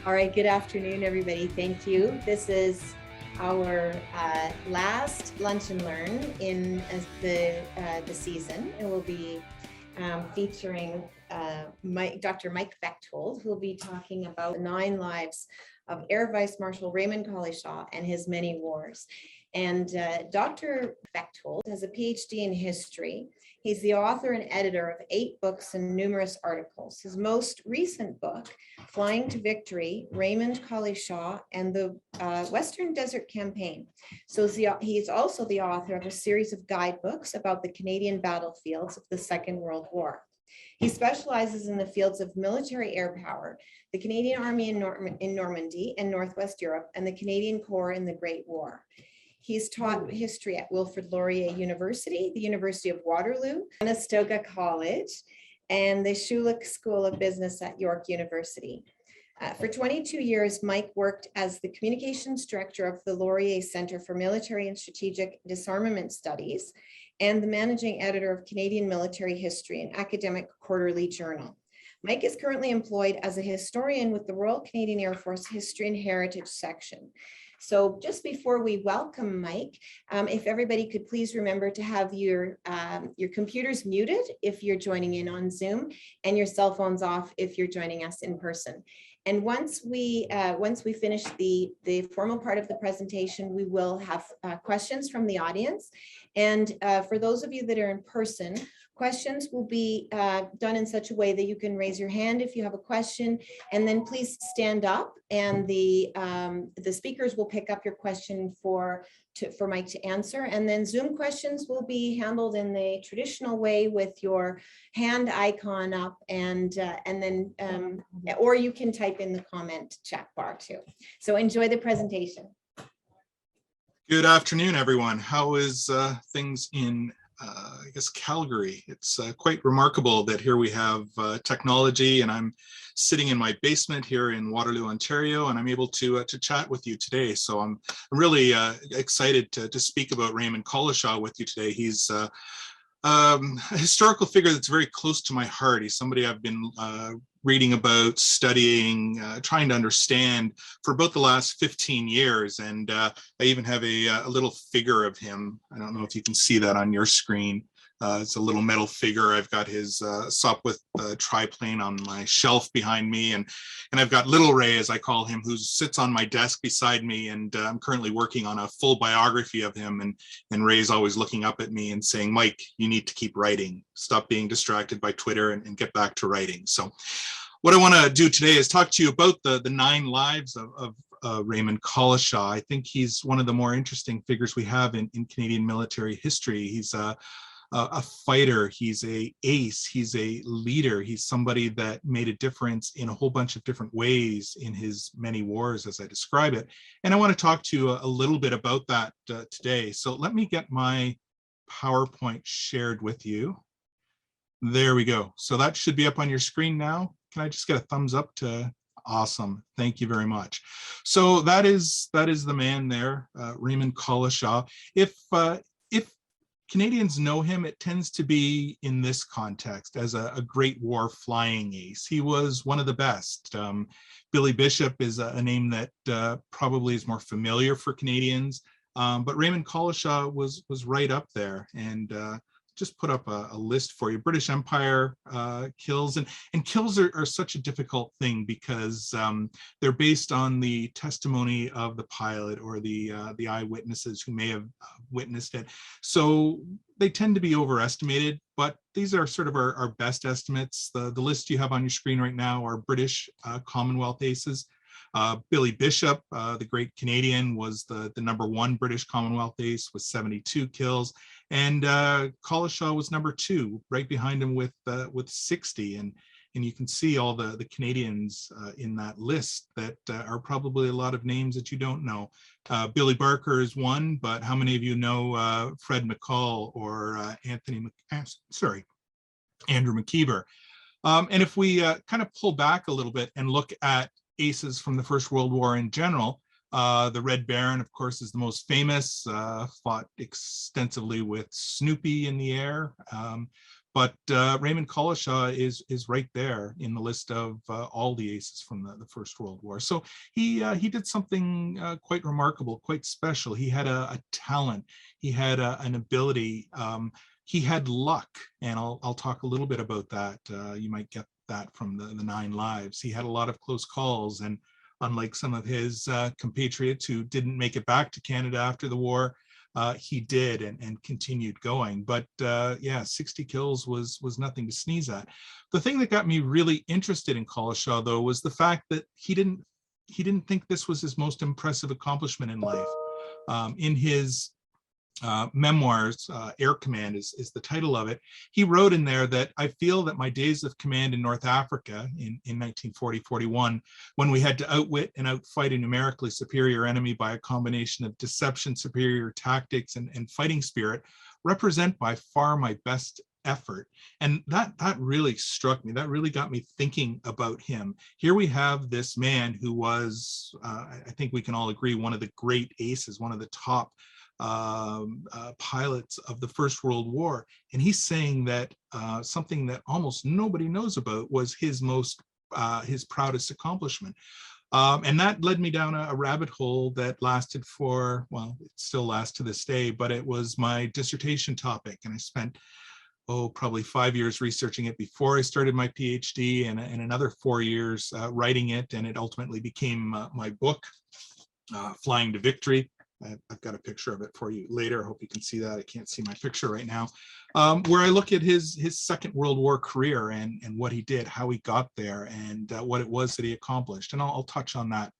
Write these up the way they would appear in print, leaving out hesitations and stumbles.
All right, good afternoon, everybody. Thank you. This is our last Lunch and Learn in the season, and we'll be featuring Dr. Mike Bechthold, who will be talking about the 9 lives of Air Vice-Marshal Raymond Collishaw and his many wars. And Dr. Bechthold has a PhD in history. He's the author and editor of 8 books and numerous articles. His most recent book, Flying to Victory, Raymond Collishaw and the Western Desert Campaign. So he's also the author of a series of guidebooks about the Canadian battlefields of the Second World War. He specializes in the fields of military air power, the Canadian Army in Normandy and Northwest Europe, and the Canadian Corps in the Great War. He's taught history at Wilfrid Laurier University, the University of Waterloo, Conestoga College, and the Schulich School of Business at York University. For 22 years, Mike worked as the communications director of the Laurier Center for Military and Strategic Disarmament Studies and the managing editor of Canadian Military History, an academic quarterly journal. Mike is currently employed as a historian with the Royal Canadian Air Force History and Heritage section. So just before we welcome Mike, if everybody could please remember to have your computers muted if you're joining in on Zoom, and your cell phones off if you're joining us in person. And once we finish the formal part of the presentation, we will have questions from the audience. And for those of you that are in person, questions will be done in such a way that you can raise your hand if you have a question, and then please stand up, and the speakers will pick up your question for Mike to answer. And then Zoom questions will be handled in the traditional way with your hand icon up, and then or you can type in the comment chat bar too. So enjoy the presentation. Good afternoon, everyone. How is things in I guess Calgary? It's quite remarkable that here we have technology, and I'm sitting in my basement here in Waterloo, Ontario, and I'm able to chat with you today. So I'm really excited to speak about Raymond Collishaw with you today. He's a historical figure that's very close to my heart. He's somebody I've been reading about, studying, trying to understand for about the last 15 years. And I even have a little figure of him. I don't know if you can see that on your screen. It's a little metal figure. I've got his Sopwith triplane on my shelf behind me, and I've got Little Ray, as I call him, who sits on my desk beside me, and I'm currently working on a full biography of him, and Ray's always looking up at me and saying, Mike, you need to keep writing. Stop being distracted by Twitter and get back to writing. So what I want to do today is talk to you about the 9 lives of Raymond Collishaw. I think he's one of the more interesting figures we have in Canadian military history. He's a fighter, he's an ace, he's a leader, he's somebody that made a difference in a whole bunch of different ways in his many wars, as I describe it. And I want to talk to you a little bit about that today. So let me get my PowerPoint shared with you. There we go. So that should be up on your screen now. Can I just get a thumbs up to awesome? Thank you very much. So that is the man there, Raymond Collishaw. If Canadians know him, it tends to be in this context as a Great War flying ace. He was one of the best. Billy Bishop is a name that probably is more familiar for Canadians, but Raymond Collishaw was right up there. And just put up a list for you. British Empire kills, and kills are such a difficult thing because they're based on the testimony of the pilot or the eyewitnesses who may have witnessed it. So they tend to be overestimated, but these are sort of our best estimates. The list you have on your screen right now are British Commonwealth aces. Billy Bishop, the great Canadian, was the #1 British Commonwealth ace with 72 kills, and Collishaw was #2, right behind him with 60. And you can see all the Canadians in that list that are probably a lot of names that you don't know. Billy Barker is one, but how many of you know Fred McCall or Andrew McKeever? And if we kind of pull back a little bit and look at aces from the First World War in general, the Red Baron, of course, is the most famous, fought extensively with Snoopy in the air. But Raymond Collishaw is right there in the list of all the aces from the First World War. So he did something quite remarkable, quite special. He had a talent. He had an ability. He had luck, and I'll talk a little bit about that. You might get that from the 9 Lives. He had a lot of close calls, and unlike some of his compatriots who didn't make it back to Canada after the war, he did and continued going. But yeah, 60 kills was nothing to sneeze at. The thing that got me really interested in Collishaw, though, was the fact that he didn't think this was his most impressive accomplishment in life. In his memoirs, Air Command is the title of it. He wrote in there that I feel that my days of command in North Africa in 1940-41, when we had to outwit and outfight a numerically superior enemy by a combination of deception, superior tactics, and fighting spirit, represent by far my best effort. And that really struck me. That really got me thinking about him. Here we have this man who was, I think we can all agree, one of the great aces, one of the top pilots of the First World War, and he's saying that something that almost nobody knows about was his proudest accomplishment. And that led me down a rabbit hole that lasted for, well, it still lasts to this day, but it was my dissertation topic, and I spent probably 5 years researching it before I started my PhD, and another 4 years writing it, and it ultimately became my book, Flying to Victory. I've got a picture of it for you later. I hope you can see that. I can't see my picture right now, where I look at his Second World War career and what he did, how he got there, and what it was that he accomplished. And I'll touch on that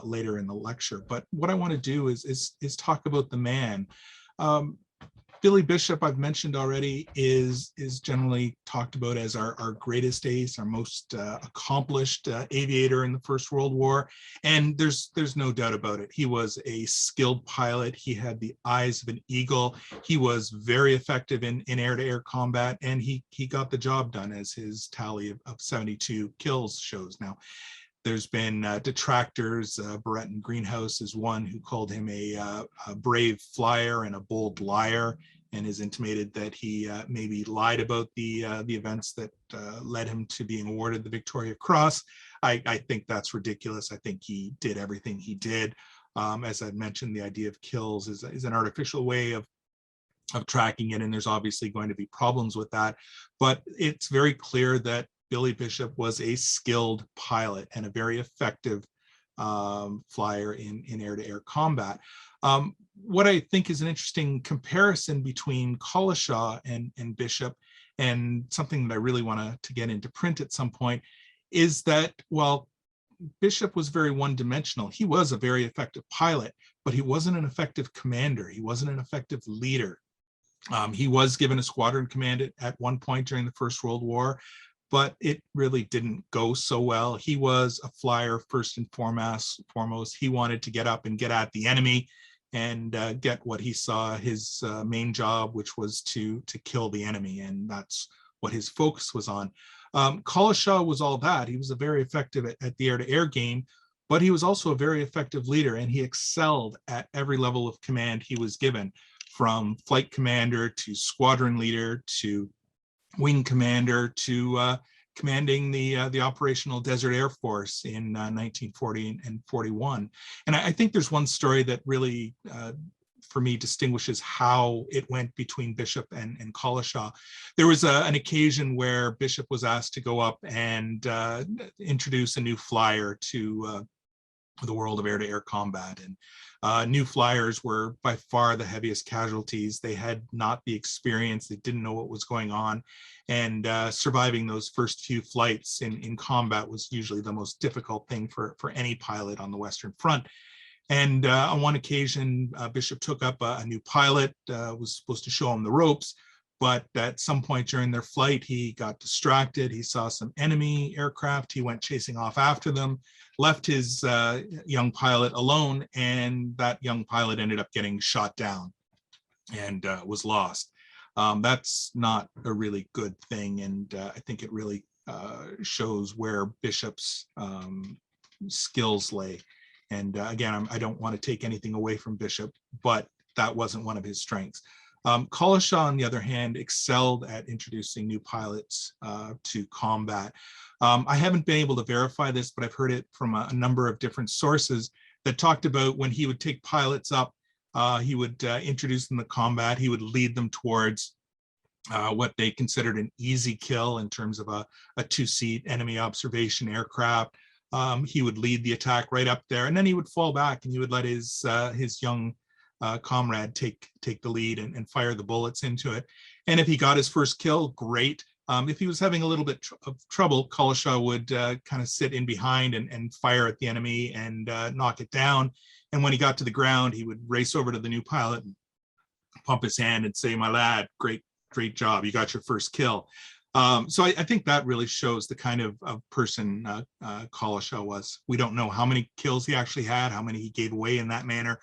later in the lecture. But what I want to do is talk about the man. Billy Bishop, I've mentioned already, is generally talked about as our greatest ace, our most accomplished aviator in the First World War. And there's no doubt about it. He was a skilled pilot. He had the eyes of an eagle. He was very effective in air-to-air combat, and he got the job done, as his tally of 72 kills shows. Now, there's been detractors. Barrett and Greenhouse is one who called him a brave flyer and a bold liar, and has intimated that he maybe lied about the events that led him to being awarded the Victoria Cross. I think that's ridiculous. I think he did everything he did. As I mentioned, the idea of kills is an artificial way of tracking it, and there's obviously going to be problems with that. But it's very clear that Billy Bishop was a skilled pilot and a very effective flyer in air-to-air combat. What I think is an interesting comparison between Collishaw and Bishop, and something that I really want to get into print at some point, is that while Bishop was very one-dimensional, he was a very effective pilot, but he wasn't an effective commander. He wasn't an effective leader. He was given a squadron command at one point during the First World War, but it really didn't go so well. He was a flyer first and foremost. He wanted to get up and get at the enemy and get what he saw his main job, which was to kill the enemy, and that's what his focus was on. Collishaw was all that. He was a very effective at the air-to-air game, but he was also a very effective leader, and he excelled at every level of command he was given, from flight commander to squadron leader to wing commander to commanding the operational Desert Air Force in 1940 and 41. And I think there's one story that really, for me, distinguishes how it went between Bishop and Collishaw. There was an occasion where Bishop was asked to go up and introduce a new flyer to the world of air-to-air combat. And new flyers were by far the heaviest casualties. They had not the experience. They didn't know what was going on. And surviving those first few flights in combat was usually the most difficult thing for any pilot on the Western Front. And on one occasion, Bishop took up a new pilot, was supposed to show him the ropes. But at some point during their flight, he got distracted. He saw some enemy aircraft. He went chasing off after them, left his young pilot alone, and that young pilot ended up getting shot down and was lost. That's not a really good thing, and I think it really shows where Bishop's skills lay. And again, I don't want to take anything away from Bishop, but that wasn't one of his strengths. Collishaw, on the other hand, excelled at introducing new pilots to combat. I haven't been able to verify this, but I've heard it from a number of different sources that talked about when he would take pilots up, he would introduce them to combat. He would lead them towards what they considered an easy kill in terms of a two-seat enemy observation aircraft. He would lead the attack right up there, and then he would fall back and he would let his young comrade take the lead and fire the bullets into it. And if he got his first kill, great. If he was having a little bit of trouble, Collishaw would kind of sit in behind and fire at the enemy and knock it down. And when he got to the ground, he would race over to the new pilot and pump his hand and say, "My lad, great job. You got your first kill." So I think that really shows the kind of person Collishaw was. We don't know how many kills he actually had, how many he gave away in that manner,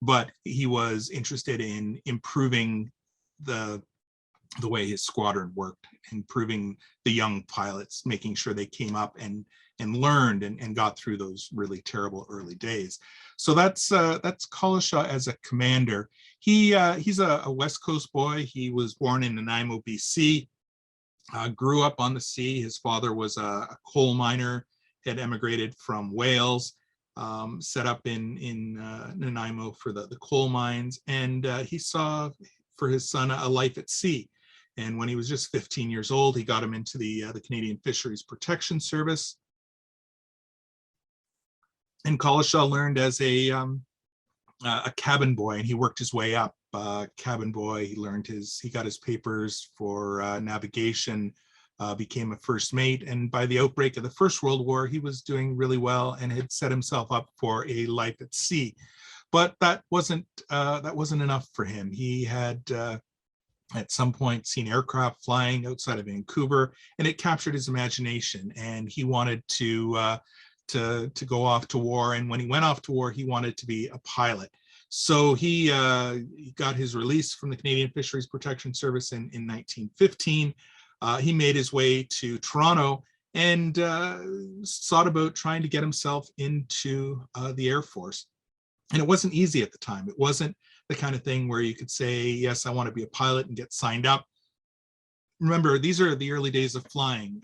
but he was interested in improving the way his squadron worked, improving the young pilots, making sure they came up and learned and got through those really terrible early days. So that's Collishaw as a commander. He's a West Coast boy. He was born in Nanaimo, BC, grew up on the sea. His father was a coal miner, had emigrated from Wales, set up in Nanaimo for the coal mines, and he saw for his son a life at sea. And when he was just 15 years old, he got him into the Canadian Fisheries Protection Service. And Collishaw learned as a cabin boy, and he worked his way up. Cabin boy, he got his papers for navigation, became a first mate, and by the outbreak of the First World War, he was doing really well and had set himself up for a life at sea. But that wasn't enough for him. He had at some point seen aircraft flying outside of Vancouver, and it captured his imagination, and he wanted to go off to war. And when he went off to war, he wanted to be a pilot. So he got his release from the Canadian Fisheries Protection Service in 1915. He made his way to Toronto and sought about trying to get himself into the Air Force. And it wasn't easy at the time. It wasn't the kind of thing where you could say, yes, I want to be a pilot and get signed up. Remember, these are the early days of flying.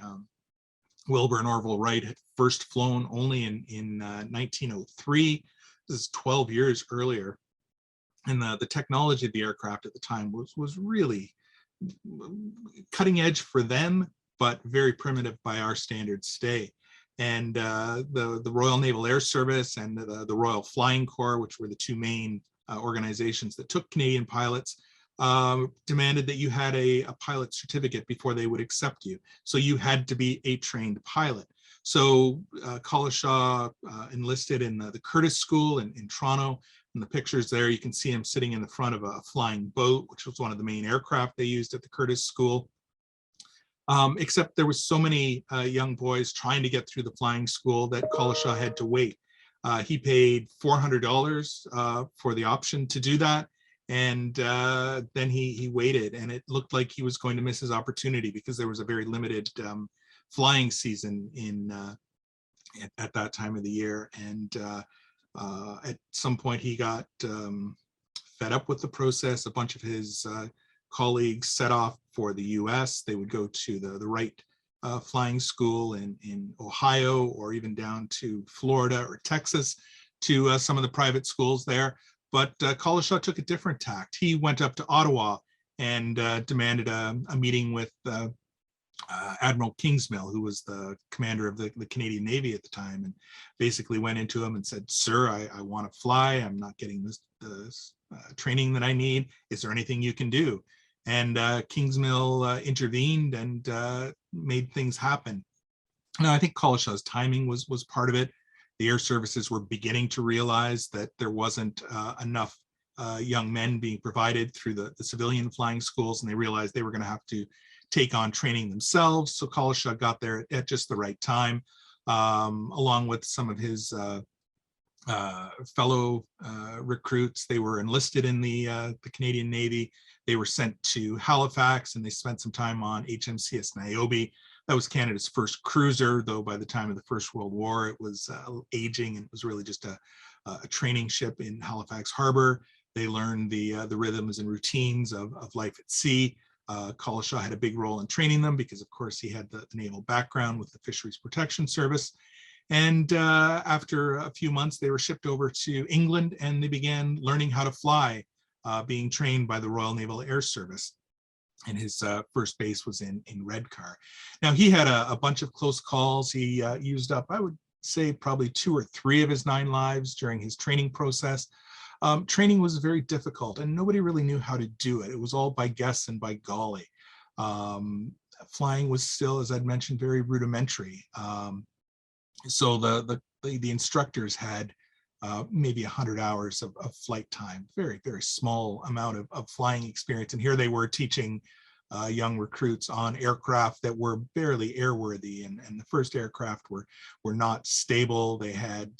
Wilbur and Orville Wright had first flown only in 1903. This is 12 years earlier. And the technology of the aircraft at the time was really cutting edge for them, but very primitive by our standards today. And the Royal Naval Air Service and the Royal Flying Corps, which were the two main organizations that took Canadian pilots, demanded that you had a pilot certificate before they would accept you. So you had to be a trained pilot. So Collishaw enlisted in the Curtis School in Toronto. In the pictures there, you can see him sitting in the front of a flying boat, which was one of the main aircraft they used at the Curtis School. Except there was so many young boys trying to get through the flying school that Collishaw had to wait. He paid $400 for the option to do that. And then he waited, and it looked like he was going to miss his opportunity because there was a very limited flying season at that time of the year. And at some point he got fed up with the process. A bunch of his colleagues set off for the US. They would go to the Wright flying school in Ohio, or even down to Florida or Texas to some of the private schools there. But Collishaw took a different tact. He went up to Ottawa and demanded a meeting with Admiral Kingsmill, who was the commander of the Canadian Navy at the time, and basically went into him and said, "Sir, I want to fly. I'm not getting this training that I need. Is there anything you can do?" And Kingsmill intervened and made things happen. Now, I think Collishaw's timing was part of it. The air services were beginning to realize that there wasn't enough young men being provided through the civilian flying schools, and they realized they were going to have to take on training themselves. So Collishaw got there at just the right time, along with some of his fellow recruits. They were enlisted in the Canadian Navy. They were sent to Halifax, and they spent some time on HMCS Niobe. That was Canada's first cruiser, though by the time of the First World War, it was aging, and it was really just a training ship in Halifax Harbor. They learned the rhythms and routines of life at sea. Collishaw had a big role in training them because, of course, he had the naval background with the Fisheries Protection Service. And after a few months, they were shipped over to England and they began learning how to fly, being trained by the Royal Naval Air Service. And his first base was in Redcar. Now, he had a bunch of close calls. He used up, I would say, probably 2 or 3 of his 9 lives during his training process. Training was very difficult and nobody really knew how to do it. It was all by guess and by golly. Flying was still, as I'd mentioned, very rudimentary. So the instructors had maybe 100 hours of flight time, very, very small amount of flying experience. And here they were teaching young recruits on aircraft that were barely airworthy. And the first aircraft were not stable. They had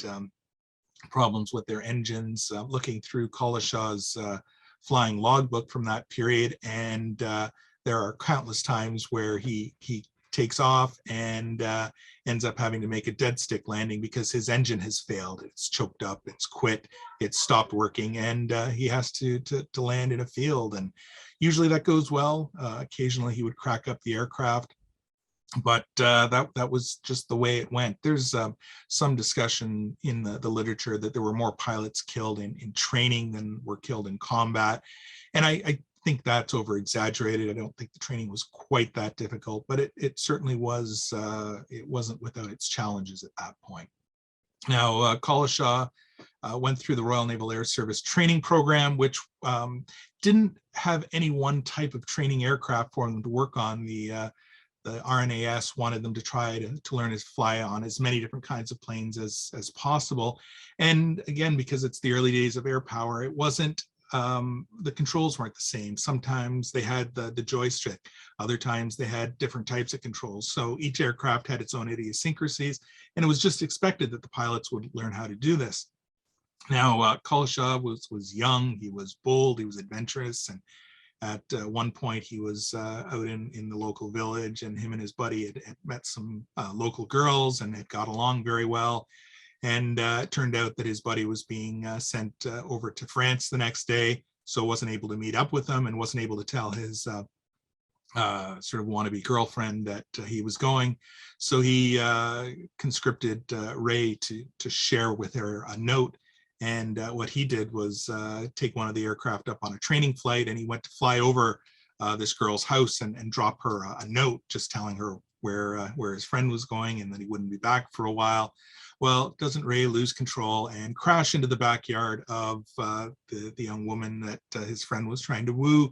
problems with their engines. Looking through Collishaw's flying logbook from that period, and there are countless times where he takes off and ends up having to make a dead stick landing because his engine has failed. It's choked up, it's quit, it's stopped working, and he has to land in a field. And usually that goes well. Occasionally he would crack up the aircraft, but that was just the way it went. There's some discussion in the literature that there were more pilots killed in training than were killed in combat. And I think that's over exaggerated. I don't think the training was quite that difficult, but it certainly was, it wasn't without its challenges at that point. Now, Collishaw went through the Royal Naval Air Service training program, which didn't have any one type of training aircraft for them to work on. The RNAS wanted them to try to learn to fly on as many different kinds of planes as possible. And again, because it's the early days of air power, it wasn't, the controls weren't the same. Sometimes they had the joystick, other times they had different types of controls. So each aircraft had its own idiosyncrasies, and it was just expected that the pilots would learn how to do this. Now, Collishaw was young, he was bold, he was adventurous, and at one point he was out in the local village, and him and his buddy had met some local girls and had got along very well. And it turned out that his buddy was being sent over to France the next day, so wasn't able to meet up with them and wasn't able to tell his sort of wannabe girlfriend that he was going. So he conscripted Ray to share with her a note. And what he did was take one of the aircraft up on a training flight, and he went to fly over this girl's house and drop her a note just telling her where his friend was going and that he wouldn't be back for a while. Well, doesn't Ray lose control and crash into the backyard of the young woman that his friend was trying to woo,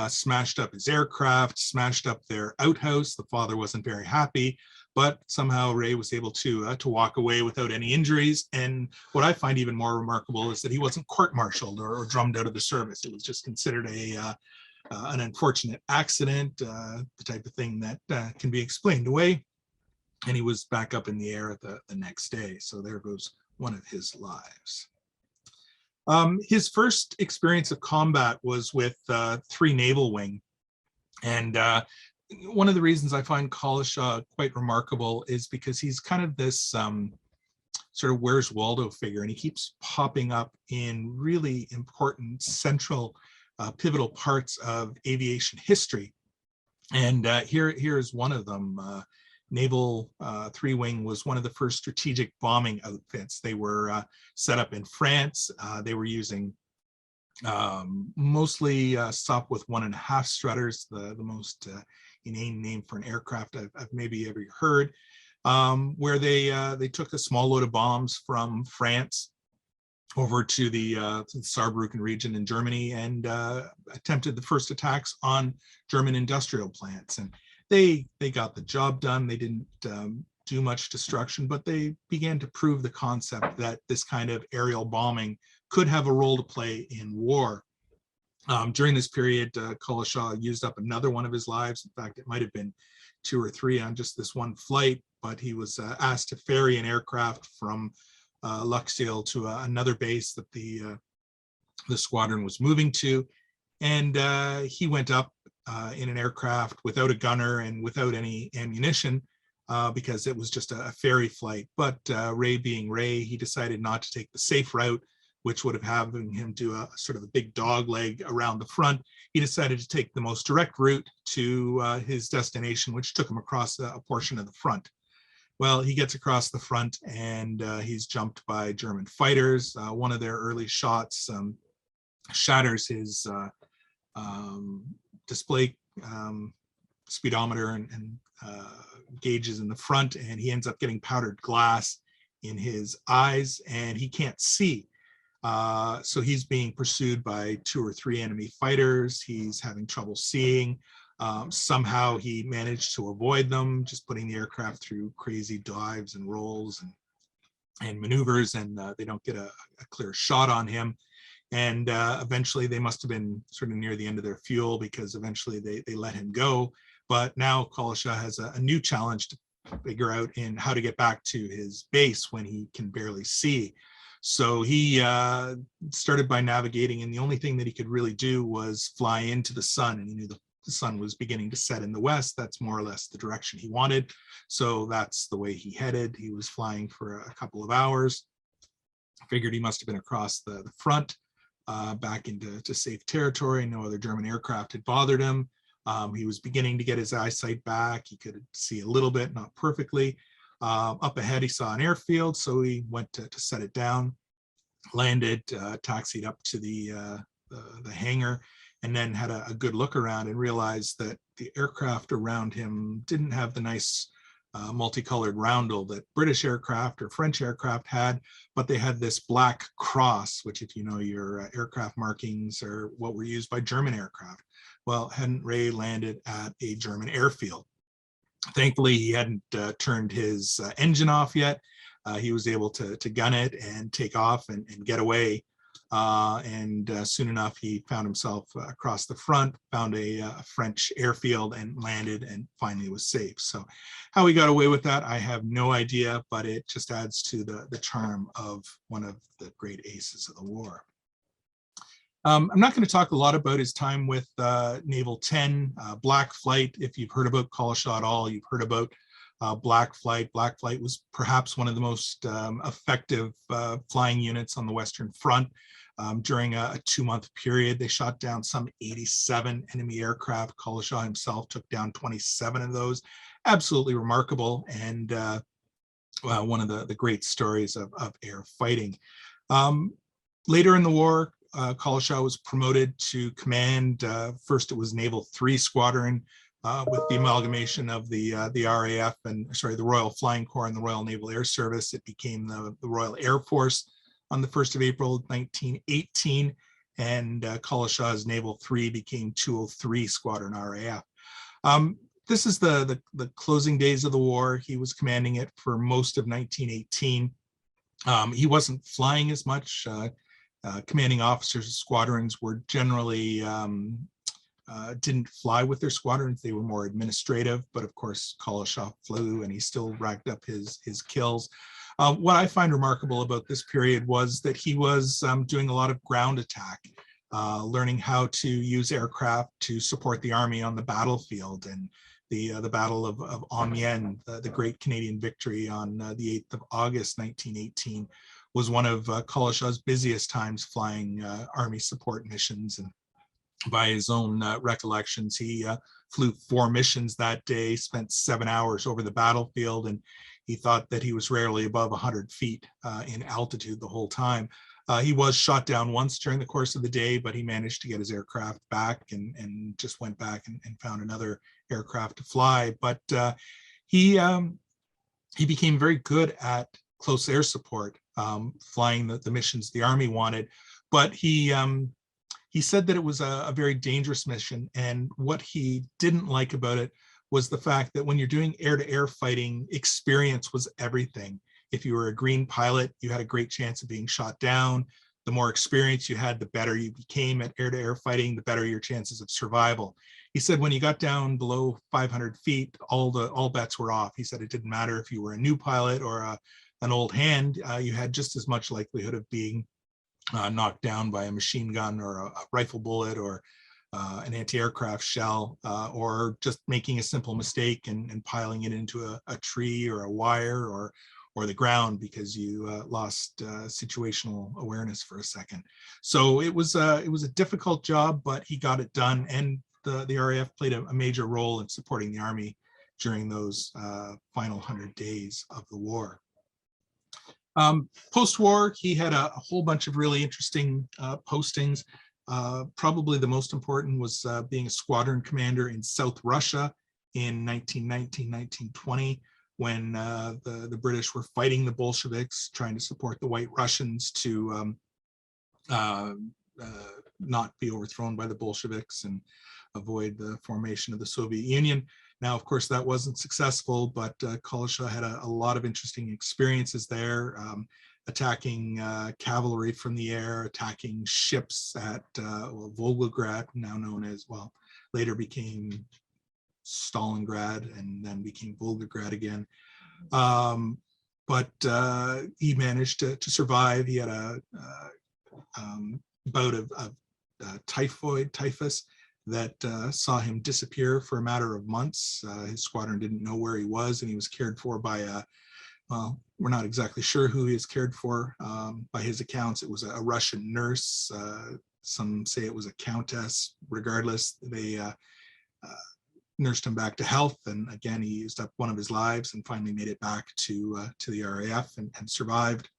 smashed up his aircraft, smashed up their outhouse. The father wasn't very happy, but somehow Ray was able to walk away without any injuries. And what I find even more remarkable is that he wasn't court-martialed or drummed out of the service. It was just considered an unfortunate accident, the type of thing that can be explained away. And he was back up in the air the next day. So there goes one of his lives. His first experience of combat was with 3 Naval Wing. And one of the reasons I find Collishaw quite remarkable is because he's kind of this sort of Where's Waldo figure, and he keeps popping up in really important central pivotal parts of aviation history. And here is one of them. Naval 3 Wing was one of the first strategic bombing outfits. They were set up in France. They were using mostly Sopwith 1.5 strutters, the most inane name for an aircraft I've maybe ever heard, where they took a small load of bombs from France over to the Saarbrücken region in Germany and attempted the first attacks on German industrial plants. And they got the job done. They didn't do much destruction, but they began to prove the concept that this kind of aerial bombing could have a role to play in war. During this period, Collishaw used up another one of his lives. In fact, it might have been 2 or 3 on just this one flight, but he was asked to ferry an aircraft from Luxeuil to another base that the squadron was moving to. And he went up in an aircraft without a gunner and without any ammunition because it was just a ferry flight. But Ray being Ray, he decided not to take the safe route, which would have having him do a sort of a big dog leg around the front. He decided to take the most direct route to his destination, which took him across a portion of the front. Well, he gets across the front and he's jumped by German fighters. One of their early shots shatters his display speedometer and gauges in the front, and he ends up getting powdered glass in his eyes, and he can't see. So he's being pursued by 2 or 3 enemy fighters. He's having trouble seeing. Somehow he managed to avoid them, just putting the aircraft through crazy dives and rolls and maneuvers, and they don't get a clear shot on him. And eventually they must have been sort of near the end of their fuel, because eventually they let him go. But now Collishaw has a new challenge to figure out in how to get back to his base when he can barely see. So he started by navigating, and the only thing that he could really do was fly into the sun, and he knew the sun was beginning to set in the west. That's more or less the direction he wanted. So that's the way he headed. He was flying for a couple of hours. Figured he must have been across the front, back into safe territory. No other German aircraft had bothered him. He was beginning to get his eyesight back. He could see a little bit, not perfectly. Up ahead, he saw an airfield, so he went to set it down, landed, taxied up to the hangar, and then had a good look around and realized that the aircraft around him didn't have the nice multicolored roundel that British aircraft or French aircraft had, but they had this black cross, which, if you know your aircraft markings, are what were used by German aircraft. Well, hadn't Ray landed at a German airfield. Thankfully, he hadn't turned his engine off yet. He was able to gun it and take off and get away. Soon enough, he found himself across the front, found a French airfield, and landed, and finally was safe. So how he got away with that, I have no idea, but it just adds to the charm of one of the great aces of the war. I'm not going to talk a lot about his time with Naval 10, Black Flight. If you've heard about Collishaw at all, you've heard about Black Flight. Black Flight was perhaps one of the most effective flying units on the Western Front. During a 2-month period, they shot down some 87 enemy aircraft. Collishaw himself took down 27 of those. Absolutely remarkable, and one of the great stories of air fighting. Later in the war, Collishaw was promoted to command. First, it was Naval 3 Squadron, with the amalgamation of the RAF and the Royal Flying Corps and the Royal Naval Air Service. It became the Royal Air Force on the 1st of April 1918, and Collishaw's Naval 3 became 203 Squadron RAF. This is the closing days of the war. He was commanding it for most of 1918. He wasn't flying as much. Commanding officers of squadrons were generally didn't fly with their squadrons. They were more administrative, but of course Collishaw flew, and he still racked up his kills. What I find remarkable about this period was that he was doing a lot of ground attack, learning how to use aircraft to support the army on the battlefield. And the Battle of Amiens, the great Canadian victory on the 8th of August 1918, was one of Collishaw's busiest times flying army support missions. And by his own recollections, he flew 4 missions that day, spent 7 hours over the battlefield, and he thought that he was rarely above 100 feet in altitude the whole time. He was shot down once during the course of the day, but he managed to get his aircraft back and just went back and found another aircraft to fly. But he became very good at close air support, flying the missions the Army wanted. But he said that it was a very dangerous mission, and what he didn't like about it was the fact that when you're doing air-to-air fighting, experience was everything. If you were a green pilot, you had a great chance of being shot down. The more experience you had, the better you became at air-to-air fighting, the better your chances of survival. He said when you got down below 500 feet, all bets were off. He said it didn't matter if you were a new pilot or an old hand, you had just as much likelihood of being knocked down by a machine gun or a rifle bullet or an anti-aircraft shell, or just making a simple mistake and piling it into a tree or a wire or or the ground because you lost situational awareness for a second. So it was a difficult job, but he got it done, and the RAF played a major role in supporting the Army during those final 100 days of the war. Post-war, he had a whole bunch of really interesting postings. Probably the most important was being a squadron commander in South Russia in 1919, 1920, when the British were fighting the Bolsheviks, trying to support the White Russians to not be overthrown by the Bolsheviks and avoid the formation of the Soviet Union. Now, of course, that wasn't successful, but Collishaw had a lot of interesting experiences there, attacking cavalry from the air, attacking ships at Volgograd, now known as, well, later became Stalingrad and then became Volgograd again. But he managed to survive. He had a bout of typhus that saw him disappear for a matter of months. His squadron didn't know where he was, and he was cared for by well, we're not exactly sure who he was cared for. By his accounts, it was a Russian nurse. Some say it was a countess. Regardless, they nursed him back to health, and again, he used up one of his lives and finally made it back to the RAF and survived.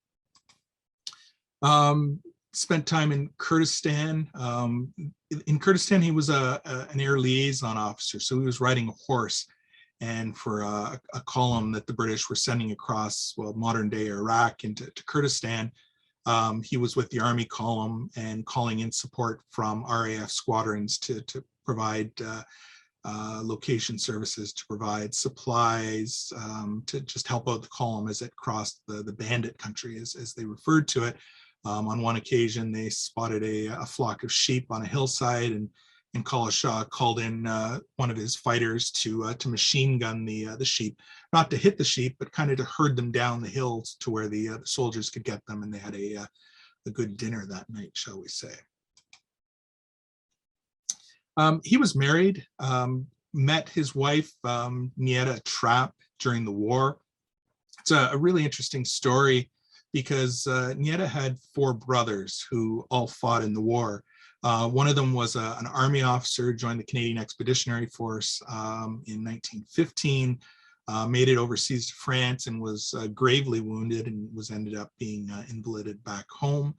Spent time in Kurdistan. In Kurdistan, he was an air liaison officer, so he was riding a horse, and for a column that the British were sending across, well, modern-day Iraq into Kurdistan, he was with the Army column and calling in support from RAF squadrons to provide location services, to provide supplies, to just help out the column as it crossed the bandit country, as they referred to it. On one occasion, they spotted a flock of sheep on a hillside, and Collishaw called in one of his fighters to machine gun the sheep, not to hit the sheep, but kind of to herd them down the hills to where the soldiers could get them, and they had a good dinner that night, shall we say. He was married, met his wife, Nieta Trapp, during the war. It's a really interesting story because Nieta had 4 brothers who all fought in the war. One of them was an Army officer, joined the Canadian Expeditionary Force in 1915, made it overseas to France and was gravely wounded and was ended up being invalided back home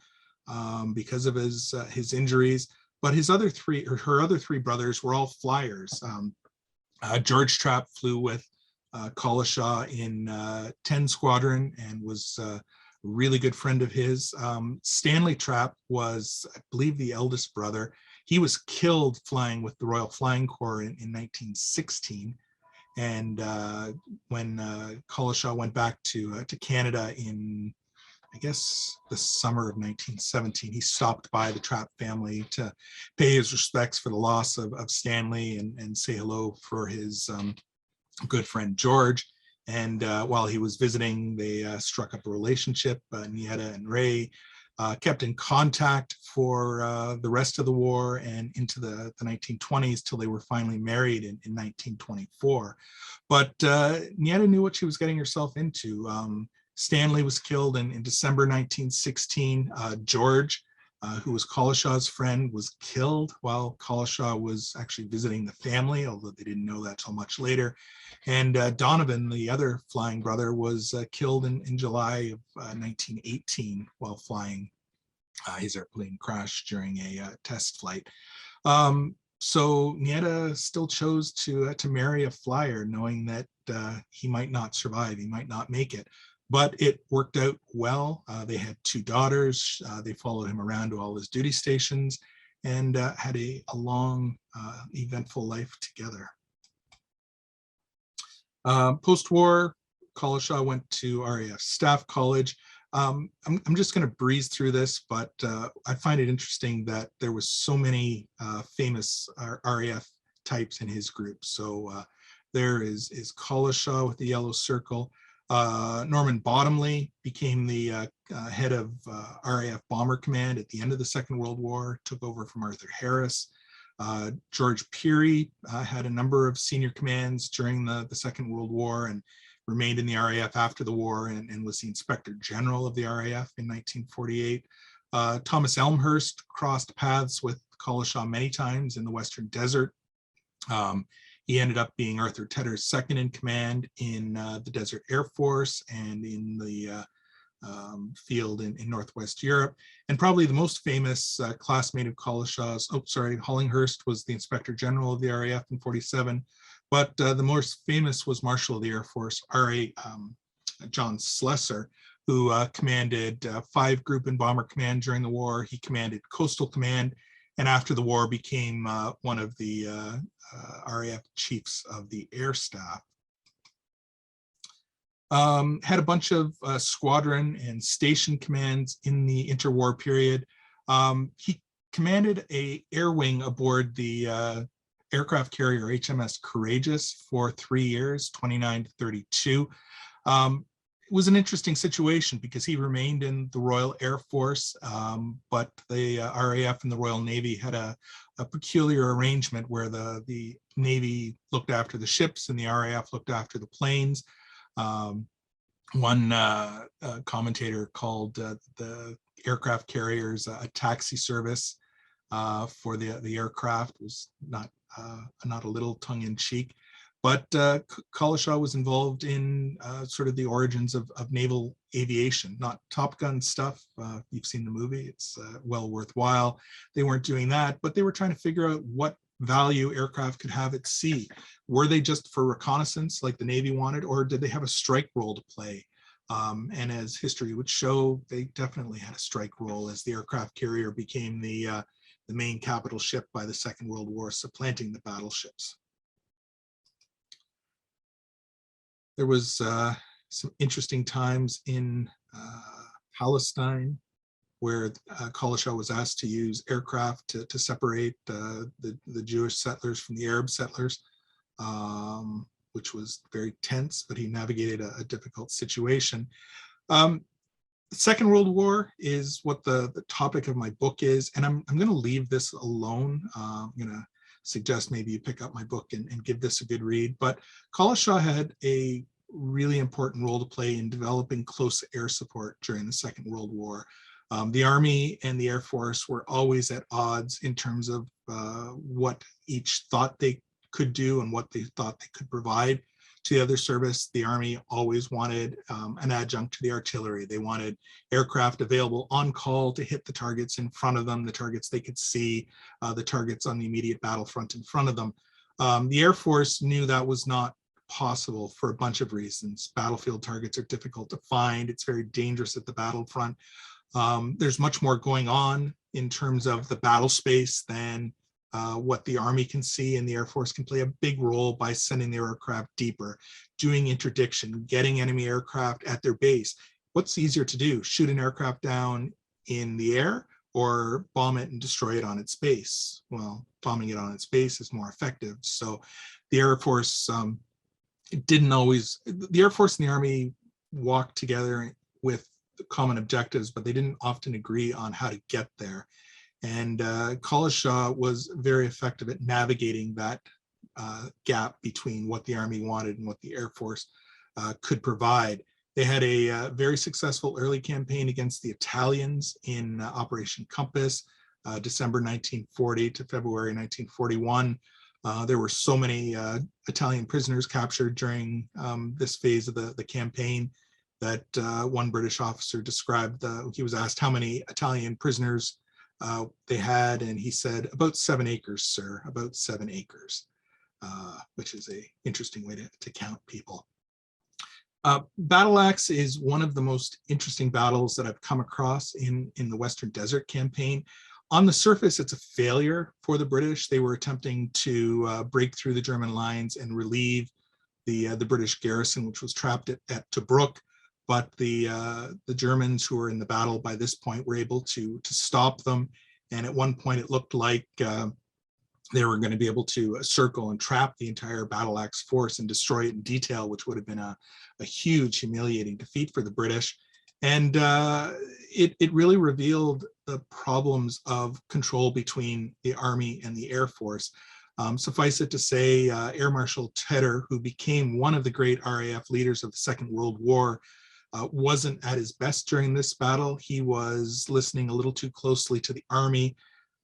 because of his injuries. But her other 3 brothers were all flyers. George Trapp flew with Collishaw in 10 Squadron and was a really good friend of his. Stanley Trapp was, I believe, the eldest brother. He was killed flying with the Royal Flying Corps in 1916. And when Collishaw went back to Canada in, I guess, the summer of 1917, he stopped by the Trapp family to pay his respects for the loss of Stanley and say hello for his good friend George. And while he was visiting, they struck up a relationship. Nieta and Ray kept in contact for the rest of the war and into the 1920s till they were finally married in 1924. But Nieta knew what she was getting herself into. Stanley was killed in December 1916. George, who was Collishaw's friend, was killed while Collishaw was actually visiting the family, although they didn't know that till much later. And Donovan, the other flying brother, was killed in July of 1918 while flying. His airplane crashed during a test flight. So Nieta still chose to marry a flyer, knowing that he might not survive, he might not make it. But it worked out well. They had 2 daughters. They followed him around to all his duty stations and had a long, eventful life together. Post-war, Collishaw went to RAF Staff College. I'm just going to breeze through this, but I find it interesting that there was so many famous RAF types in his group. So there is Collishaw with the yellow circle. Norman Bottomley became the head of RAF Bomber Command at the end of the Second World War, took over from Arthur Harris. George Peary had a number of senior commands during the Second World War and remained in the RAF after the war and was the Inspector General of the RAF in 1948. Thomas Elmhurst crossed paths with Collishaw many times in the Western Desert. He ended up being Arthur Tedder's second in command in the Desert Air Force and in the field in Northwest Europe. And probably the most famous classmate of Collishaw's, Hollinghurst was the Inspector General of the RAF in 47, but the most famous was Marshal of the Air Force, R.A. John Slessor, who commanded 5 Group and Bomber Command during the war. He commanded Coastal Command, and after the war became one of the RAF chiefs of the air staff. Had a bunch of squadron and station commands in the interwar period. He commanded a air wing aboard the aircraft carrier HMS Courageous for 3 years, 29 to 32. It was an interesting situation because he remained in the Royal Air Force, but the RAF and the Royal Navy had a peculiar arrangement where the Navy looked after the ships and the RAF looked after the planes. One commentator called the aircraft carriers a taxi service for the aircraft. It was not a little tongue-in-cheek, but Collishaw was involved in sort of the origins of naval aviation, not Top Gun stuff. You've seen the movie, it's well worthwhile. They weren't doing that, but they were trying to figure out what value aircraft could have at sea. Were they just for reconnaissance like the Navy wanted, or did they have a strike role to play? And as history would show, they definitely had a strike role as the aircraft carrier became the main capital ship by the Second World War, supplanting the battleships. There was some interesting times in Palestine where Collishaw was asked to use aircraft to separate the Jewish settlers from the Arab settlers, which was very tense, but he navigated a difficult situation. The Second World War is what the topic of my book is, and I'm going to leave this alone. I'm going to suggest maybe you pick up my book and give this a good read, but Collishaw had a really important role to play in developing close air support during the Second World War. The Army and the Air Force were always at odds in terms of what each thought they could do and what they thought they could provide to the other service. The Army always wanted an adjunct to the artillery. They wanted aircraft available on call to hit the targets in front of them, the targets they could see, the targets on the immediate battlefront in front of them. The Air Force knew that was not possible for a bunch of reasons. Battlefield targets are difficult to find. It's very dangerous at the battlefront. There's much more going on in terms of the battle space than what the Army can see, and the Air Force can play a big role by sending their aircraft deeper, doing interdiction, getting enemy aircraft at their base. What's easier to do, shoot an aircraft down in the air or bomb it and destroy it on its base? Well, bombing it on its base is more effective. So the Air Force didn't always, the Air Force and the Army walked together with common objectives, but they didn't often agree on how to get there. And Collishaw was very effective at navigating that gap between what the Army wanted and what the Air Force could provide. They had a very successful early campaign against the Italians in Operation Compass, December 1940 to February 1941. There were so many Italian prisoners captured during this phase of the campaign that one British officer described, he was asked how many Italian prisoners they had, and he said, about 7 acres, sir, about 7 acres, which is an interesting way to count people. Battleaxe is one of the most interesting battles that I've come across in the Western Desert campaign. On the surface, it's a failure for the British. They were attempting to break through the German lines and relieve the British garrison, which was trapped at Tobruk. But the Germans who were in the battle by this point were able to stop them. And at one point, it looked like they were going to be able to circle and trap the entire Battleaxe force and destroy it in detail, which would have been a huge, humiliating defeat for the British. And it really revealed the problems of control between the Army and the Air Force. Suffice it to say, Air Marshal Tedder, who became one of the great RAF leaders of the Second World War, wasn't at his best during this battle. He was listening a little too closely to the Army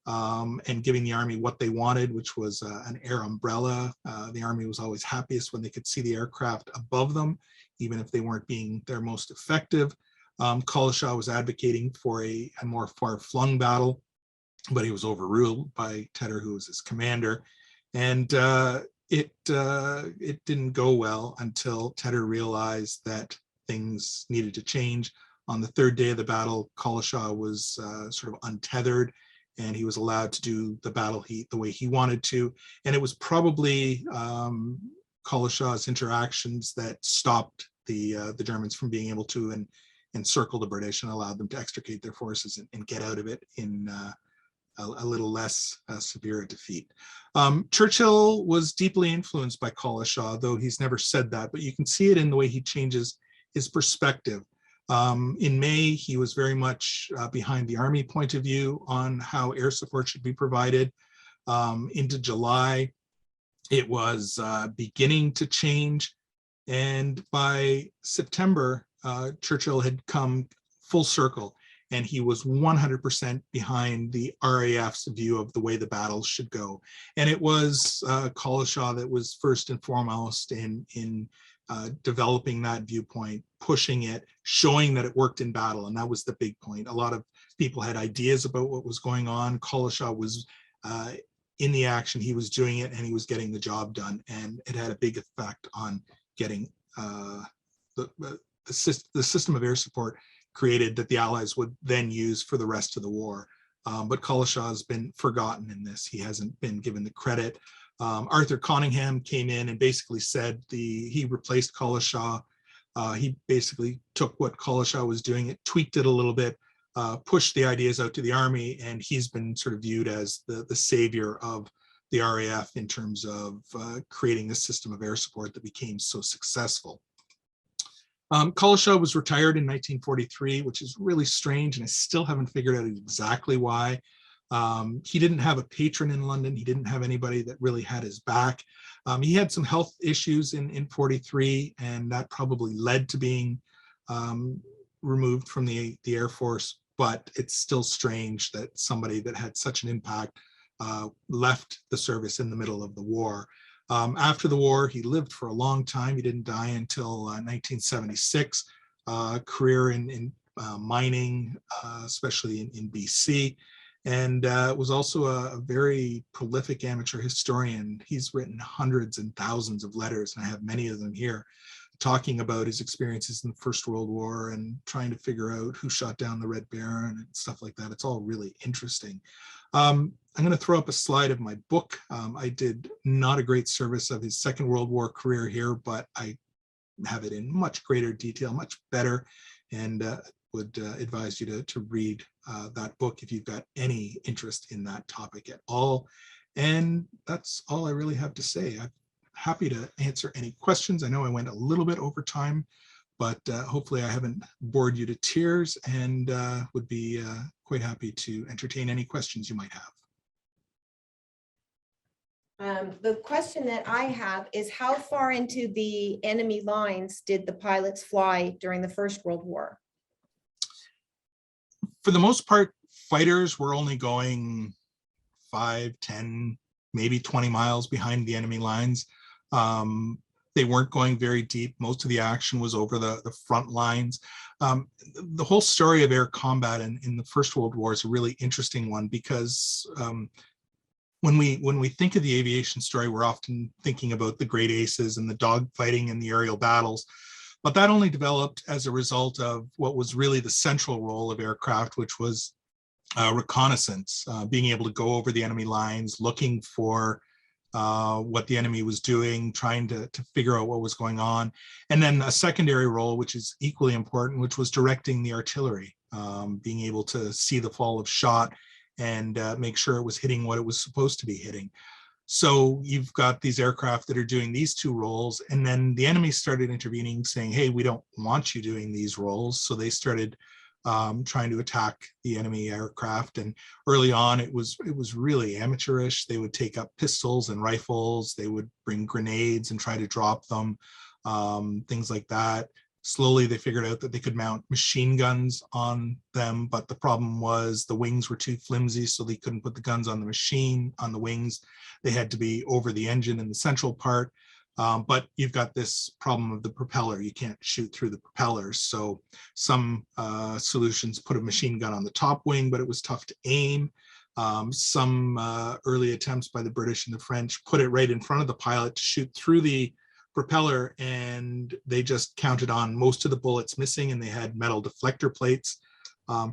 and giving the Army what they wanted, which was an air umbrella. The Army was always happiest when they could see the aircraft above them, even if they weren't being their most effective. Collishaw was advocating for a more far-flung battle, but he was overruled by Tedder, who was his commander. And it didn't go well until Tedder realized that things needed to change. On the third day of the battle, Collishaw was sort of untethered, and he was allowed to do the battle the way he wanted to. And it was probably Collishaw's interactions that stopped the Germans from being able to encircle the British and allowed them to extricate their forces and get out of it in a little less severe a defeat. Churchill was deeply influenced by Collishaw, though he's never said that, but you can see it in the way he changes his perspective. In May, he was very much behind the Army point of view on how air support should be provided. Into July, it was beginning to change. And by September, Churchill had come full circle, and he was 100% behind the RAF's view of the way the battles should go. And it was Collishaw that was first and foremost in developing that viewpoint, pushing it, showing that it worked in battle. And that was the big point. A lot of people had ideas about what was going on. Collishaw was in the action, he was doing it, and he was getting the job done. And it had a big effect on getting the system of air support created that the Allies would then use for the rest of the war. But Collishaw has been forgotten in this. He hasn't been given the credit. Arthur Conyngham came in and basically said he replaced Collishaw. He basically took what Collishaw was doing, it tweaked it a little bit, pushed the ideas out to the Army, and he's been sort of viewed as the savior of the RAF in terms of creating a system of air support that became so successful. Collishaw was retired in 1943, which is really strange, and I still haven't figured out exactly why. He didn't have a patron in London. He didn't have anybody that really had his back. He had some health issues in 43, and that probably led to being removed from the Air Force, but it's still strange that somebody that had such an impact left the service in the middle of the war. After the war, he lived for a long time. He didn't die until 1976. Career in mining, especially in BC, and was also a very prolific amateur historian. He's written hundreds and thousands of letters, and I have many of them here, talking about his experiences in the First World War and trying to figure out who shot down the Red Baron and stuff like that. It's all really interesting. I'm going to throw up a slide of my book. I did not a great service of his Second World War career here, but I have it in much greater detail, much better, and would advise you to read that book if you've got any interest in that topic at all. And that's all I really have to say. I'm happy to answer any questions. I know I went a little bit over time, but hopefully I haven't bored you to tears, and would be quite happy to entertain any questions you might have. The question that I have is, how far into the enemy lines did the pilots fly during the First World War? For the most part, fighters were only going 5, 10, maybe 20 miles behind the enemy lines. They weren't going very deep. Most of the action was over the front lines. The whole story of air combat in the First World War is a really interesting one, because when we think of the aviation story, we're often thinking about the great aces and the dogfighting and the aerial battles. But that only developed as a result of what was really the central role of aircraft, which was reconnaissance, being able to go over the enemy lines, looking for what the enemy was doing, trying to figure out what was going on. And then a secondary role, which is equally important, which was directing the artillery, being able to see the fall of shot and make sure it was hitting what it was supposed to be hitting. So you've got these aircraft that are doing these two roles, and then the enemy started intervening, saying, hey, we don't want you doing these roles. So they started trying to attack the enemy aircraft. And early on, it was really amateurish. They would take up pistols and rifles. They would bring grenades and try to drop them, things like that. Slowly, they figured out that they could mount machine guns on them, but the problem was the wings were too flimsy, so they couldn't put the guns on the wings. They had to be over the engine in the central part. But you've got this problem of the propeller. You can't shoot through the propellers. So some solutions put a machine gun on the top wing, but it was tough to aim. Some early attempts by the British and the French put it right in front of the pilot to shoot through the propeller, and they just counted on most of the bullets missing, and they had metal deflector plates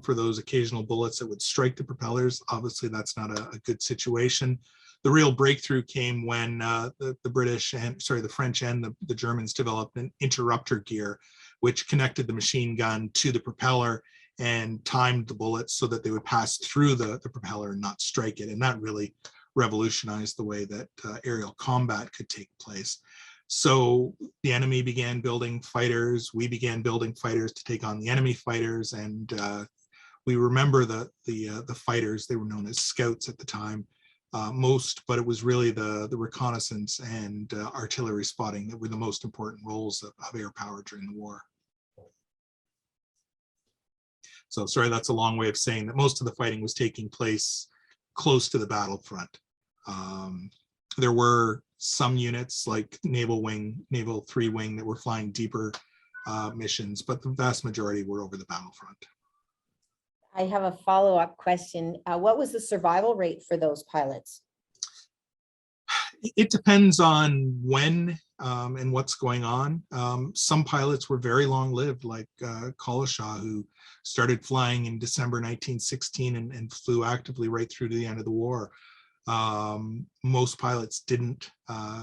for those occasional bullets that would strike the propellers. Obviously, that's not a good situation. The real breakthrough came when the French and the Germans developed an interrupter gear, which connected the machine gun to the propeller and timed the bullets so that they would pass through the propeller and not strike it. And that really revolutionized the way that aerial combat could take place. So the enemy began building fighters. We began building fighters to take on the enemy fighters. And we remember the fighters. They were known as scouts at the time. But it was really the reconnaissance and artillery spotting that were the most important roles of air power during the war. So sorry, that's a long way of saying that most of the fighting was taking place close to the battlefront. There were some units like Naval 3 Wing that were flying deeper missions, but the vast majority were over the battlefront. I have a follow-up question. What was the survival rate for those pilots? It depends on when and what's going on. Some pilots were very long-lived, like Collishaw, who started flying in December 1916 and flew actively right through to the end of the war. Most pilots didn't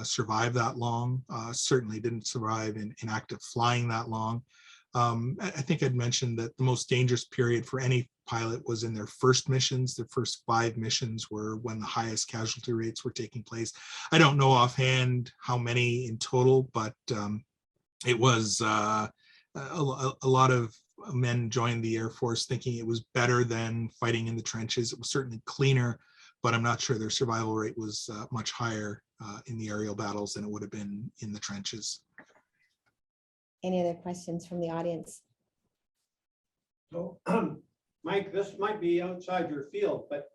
survive that long, certainly didn't survive in active flying that long. I think I'd mentioned that the most dangerous period for any pilot was in their first missions. Their first 5 missions were when the highest casualty rates were taking place. I don't know offhand how many in total, but it was a lot of men joined the Air Force thinking it was better than fighting in the trenches. It was certainly cleaner, but I'm not sure their survival rate was much higher in the aerial battles than it would have been in the trenches. Any other questions from the audience? So, Mike, this might be outside your field, but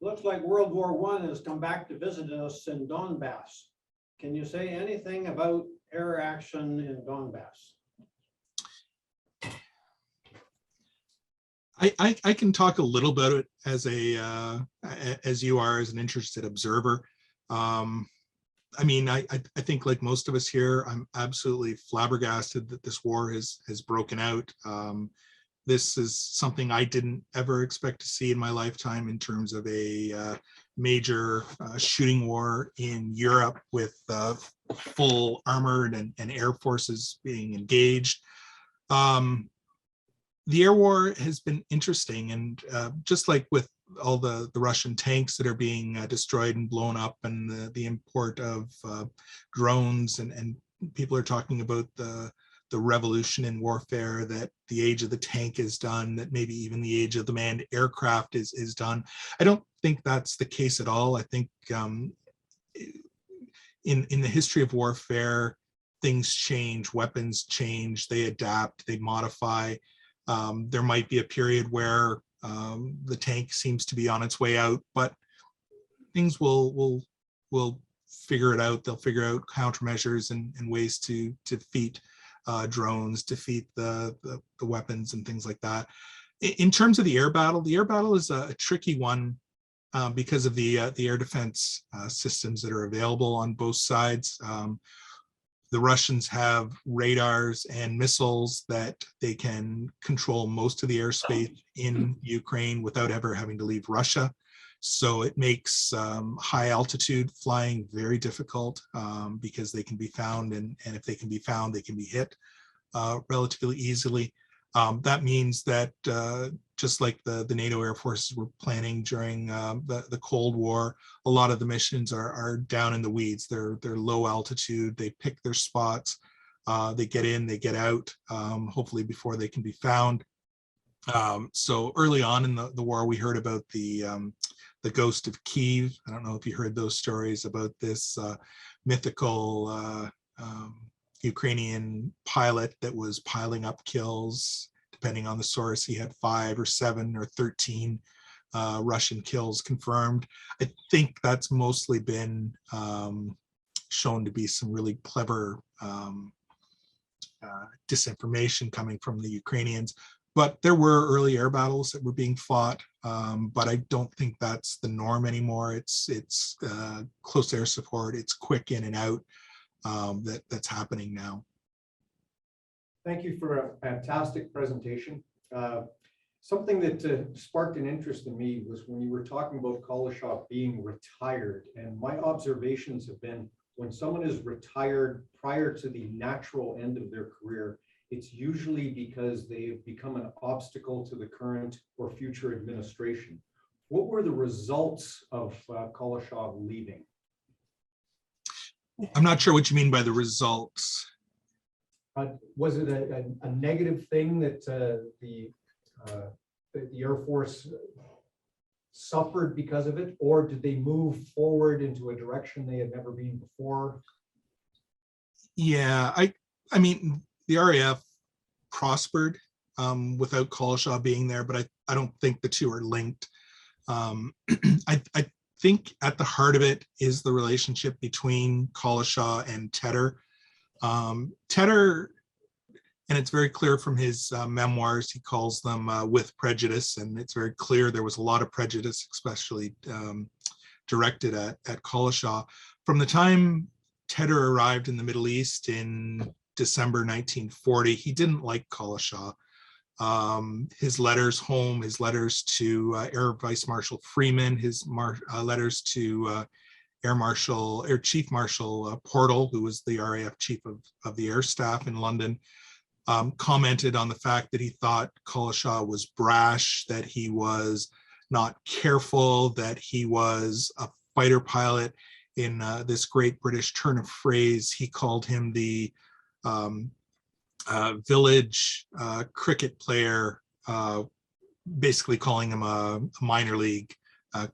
looks like World War I has come back to visit us in Donbass. Can you say anything about air action in Donbass? I can talk a little bit as you are as an interested observer. I mean, I think like most of us here, I'm absolutely flabbergasted that this war has broken out. This is something I didn't ever expect to see in my lifetime in terms of a major shooting war in Europe with full armored and air forces being engaged. The air war has been interesting, and just like with all the Russian tanks that are being destroyed and blown up, and the import of drones, and people are talking about the revolution in warfare, that the age of the tank is done, that maybe even the age of the manned aircraft is done. I don't think that's the case at all. I think in the history of warfare, things change, weapons change, they adapt, they modify. There might be a period where the tank seems to be on its way out, but things will figure it out. They'll figure out countermeasures and ways to defeat drones, defeat the weapons and things like that. In terms of the air battle is a tricky one because of the air defense systems that are available on both sides. The Russians have radars and missiles that they can control most of the airspace in Ukraine without ever having to leave Russia. So it makes high altitude flying very difficult because they can be found, and if they can be found, they can be hit relatively easily. That means that just like the NATO air forces were planning during the Cold War, a lot of the missions are down in the weeds. They're low altitude. They pick their spots. They get in, they get out, hopefully before they can be found. So early on in the war, we heard about the ghost of Kiev. I don't know if you heard those stories about this mythical Ukrainian pilot that was piling up kills. Depending on the source, he had 5 or 7 or 13 Russian kills confirmed. I think that's mostly been shown to be some really clever disinformation coming from the Ukrainians. But there were early air battles that were being fought, but I don't think that's the norm anymore. It's close air support, it's quick in and out that's happening now. Thank you for a fantastic presentation. Something that sparked an interest in me was when you were talking about Collishaw being retired, and my observations have been when someone is retired prior to the natural end of their career, it's usually because they've become an obstacle to the current or future administration. What were the results of Collishaw leaving? I'm not sure what you mean by the results. Was it a negative thing that the Air Force suffered because of it, or did they move forward into a direction they had never been before? Yeah, I mean, the RAF prospered without Collishaw being there, but I don't think the two are linked. I think at the heart of it is the relationship between Collishaw and Tedder. Tedder, and it's very clear from his memoirs, he calls them with prejudice, and it's very clear there was a lot of prejudice, especially directed at Collishaw. From the time Tedder arrived in the Middle East in December 1940, he didn't like Collishaw. His letters home, his letters to Air Vice Marshal Freeman, his letters to Chief Marshal Portal, who was the RAF chief of the air staff in London, commented on the fact that he thought Collishaw was brash, that he was not careful, that he was a fighter pilot. In this great British turn of phrase, he called him the village cricket player, basically calling him a minor league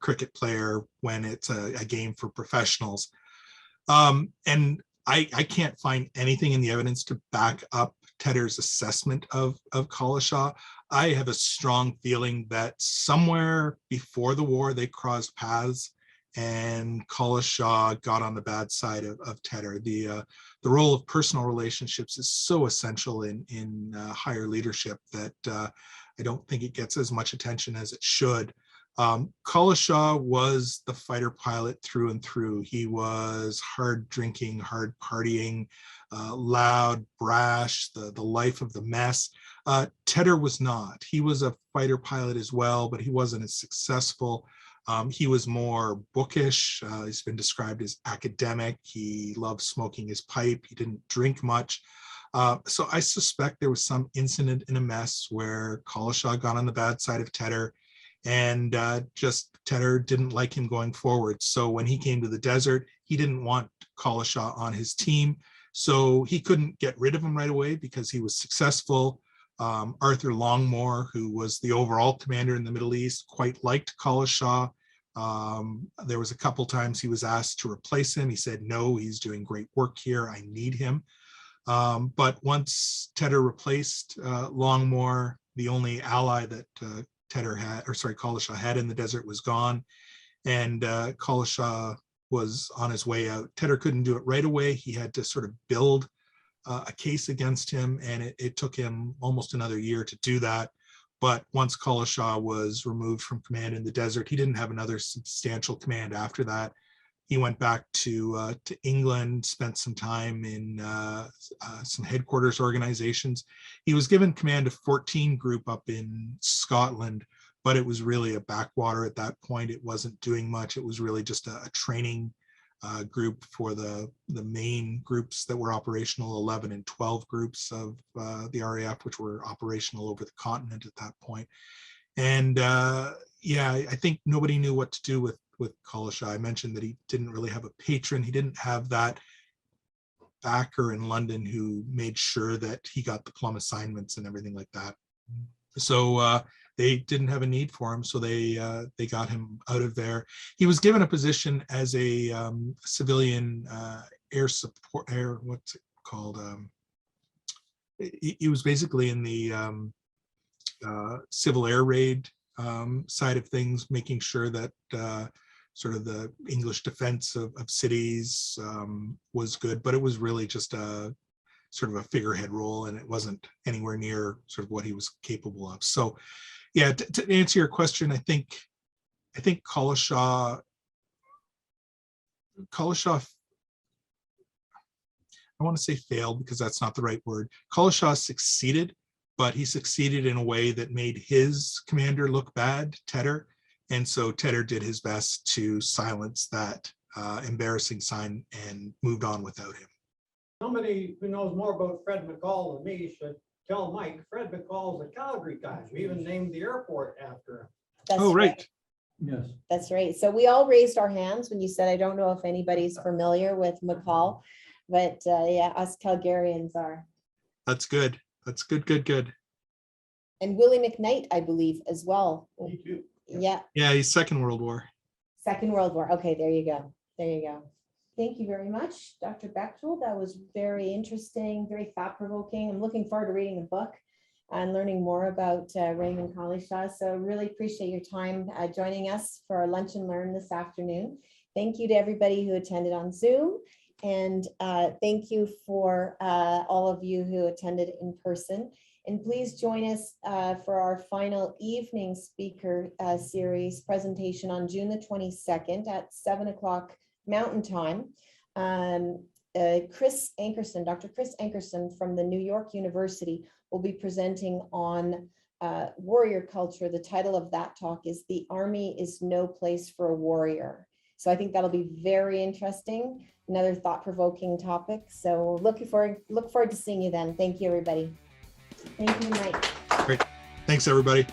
cricket player when it's a game for professionals. And I can't find anything in the evidence to back up Tedder's assessment of Collishaw. I have a strong feeling that somewhere before the war they crossed paths and Collishaw got on the bad side of Tedder. The role of personal relationships is so essential in higher leadership that I don't think it gets as much attention as it should. Collishaw was the fighter pilot through and through. He was hard drinking, hard partying, loud, brash, the life of the mess. Tedder was not. He was a fighter pilot as well, but he wasn't as successful. He was more bookish. He's been described as academic. He loved smoking his pipe. He didn't drink much. So I suspect there was some incident in a mess where Collishaw got on the bad side of Tedder, and just Tedder didn't like him going forward. So when he came to the desert, he didn't want Collishaw on his team. So he couldn't get rid of him right away because he was successful. Arthur Longmore, who was the overall commander in the Middle East, quite liked Collishaw. There was a couple times he was asked to replace him. He said, no, he's doing great work here. I need him. But once Tedder replaced Longmore, the only ally that Collishaw had in the desert was gone, and Collishaw was on his way out. Tedder couldn't do it right away. He had to sort of build a case against him, and it took him almost another year to do that. But once Collishaw was removed from command in the desert, he didn't have another substantial command after that. He went back to England, spent some time in some headquarters organizations. He was given command of 14 Group up in Scotland, but it was really a backwater at that point. It wasn't doing much. It was really just a training group for the main groups that were operational, 11 and 12 groups of the RAF, which were operational over the continent at that point. And yeah, I think nobody knew what to do with Collishaw. I mentioned that he didn't really have a patron. He didn't have that backer in London who made sure that he got the plum assignments and everything like that. So they didn't have a need for him, so they got him out of there. He was given a position as a civilian air support, what's it called? He was basically in the civil air raid side of things, making sure that sort of the English defense of cities was good, but it was really just a sort of a figurehead role, and it wasn't anywhere near sort of what he was capable of. So yeah, to answer your question, I think Collishaw, I want to say failed because that's not the right word. Collishaw succeeded, but he succeeded in a way that made his commander look bad, Tedder. And so Tedder did his best to silence that embarrassing sign and moved on without him. Somebody who knows more about Fred McCall than me should tell Mike, Fred McCall is a Calgary guy. We even named the airport after him. That's Oh, right. Yes. That's right. So we all raised our hands when you said, I don't know if anybody's familiar with McCall, but yeah, us Calgarians are. That's good. That's good, good, good. And Willie McKnight, I believe, as well. Me too. Yeah, Yeah, he's Second World War. Second World War. Okay, there you go. There you go. Thank you very much, Dr. Bechthold. That was very interesting, very thought-provoking. I'm looking forward to reading the book and learning more about Raymond Collishaw. So really appreciate your time joining us for our Lunch and Learn this afternoon. Thank you to everybody who attended on Zoom. And thank you for all of you who attended in person. And please join us for our final evening speaker series presentation on June the 22nd at 7 o'clock Mountain Time. Chris Ankerson, Dr. Chris Ankerson from the New York University will be presenting on warrior culture. The title of that talk is "The Army is No Place for a Warrior." So I think that'll be very interesting. Another thought-provoking topic. So look forward to seeing you then. Thank you, everybody. Thank you, Mike. Great. Thanks, everybody.